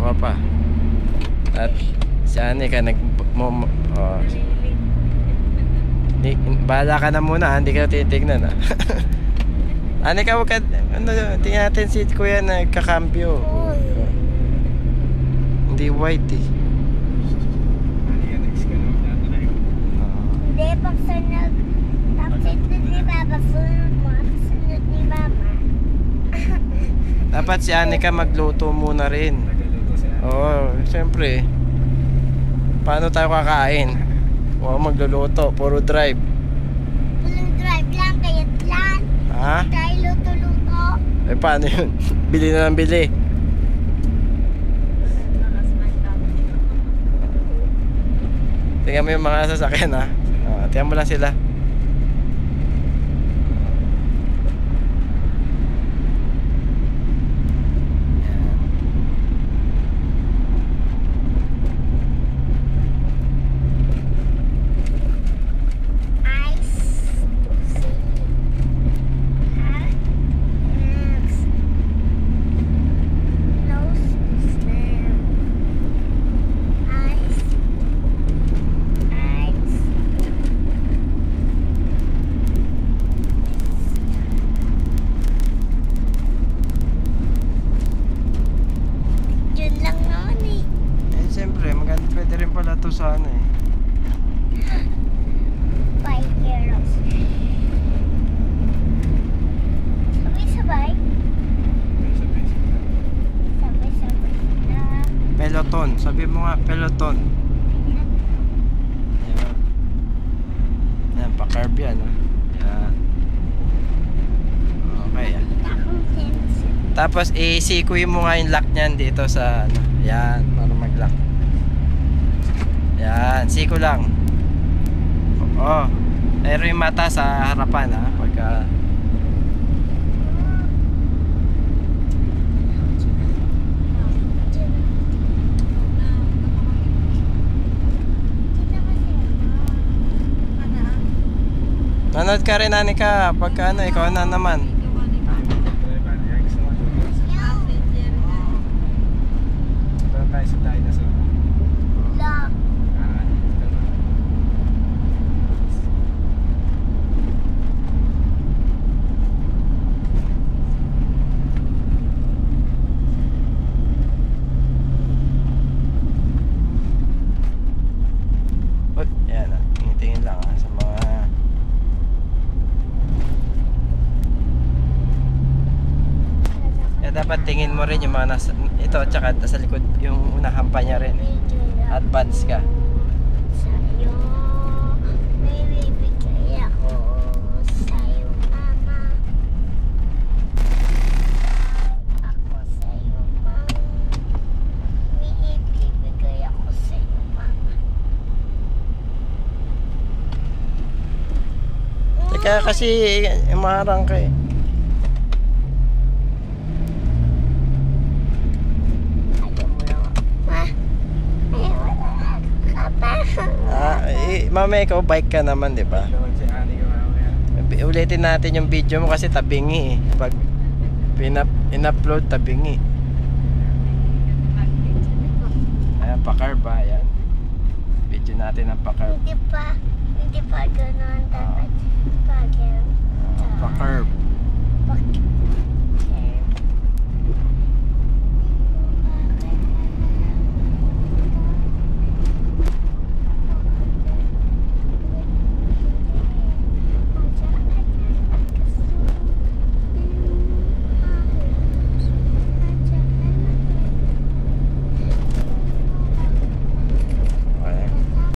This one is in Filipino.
ka pa. At si Anika bahala ka na muna, hindi ka titignan ha. Anika, huwag ka, tingnan natin si kuya nagkakambyo. Hindi white eh. Hindi, pagsunod. Pagsunod ni Papa, sunod ni Mama. Dapat si Anika magluto muna rin. Oo, siyempre. Paano tayo kakain? Oo, magluluto, puro drive. Puro drive lang, kayat lang. Ha? Tayo luto-luto. Eh paano yun? Bili na lang bili. Tingnan mo yung mga sasakyan ha. Tingnan mo lang sila. Pwede rin pala ito sa ano eh. Bike heroes. Sabay-sabay. Sabay-sabay na. Peloton. Sabi mo nga, peloton. Ayan. Ayan, pa-curb yan ha. Ayan. Okay ah. Tapos i-sikuin mo nga yung lock nyan dito sa ano. Ayan, para mag-lock. Yan, siko lang. Oo. Pero yung mata sa harapan ha, pagka nanood ka rin, Anika, pagka ano, ikaw na naman. Tingin lang ha, sa mga dapat tingin mo rin yung mga nasa ito, tsaka sa likod yung unahang pa niya rin. Advance ka. Sa'yo, may bibigay ako sa'yo, Mama. Ako sa'yo, Mama. May bibigay ako sa'yo, Mama. Teka kasi umarang ka eh. Mama, ikaw bike ka naman, di ba? Ulitin natin yung video mo kasi tabingi eh. Pag in-upload, tabingi. Ayan, pa-curve ba? Ayan. Video natin ang pa-curve. Hindi pa gano'n dapat pa-curve. Pa-curve.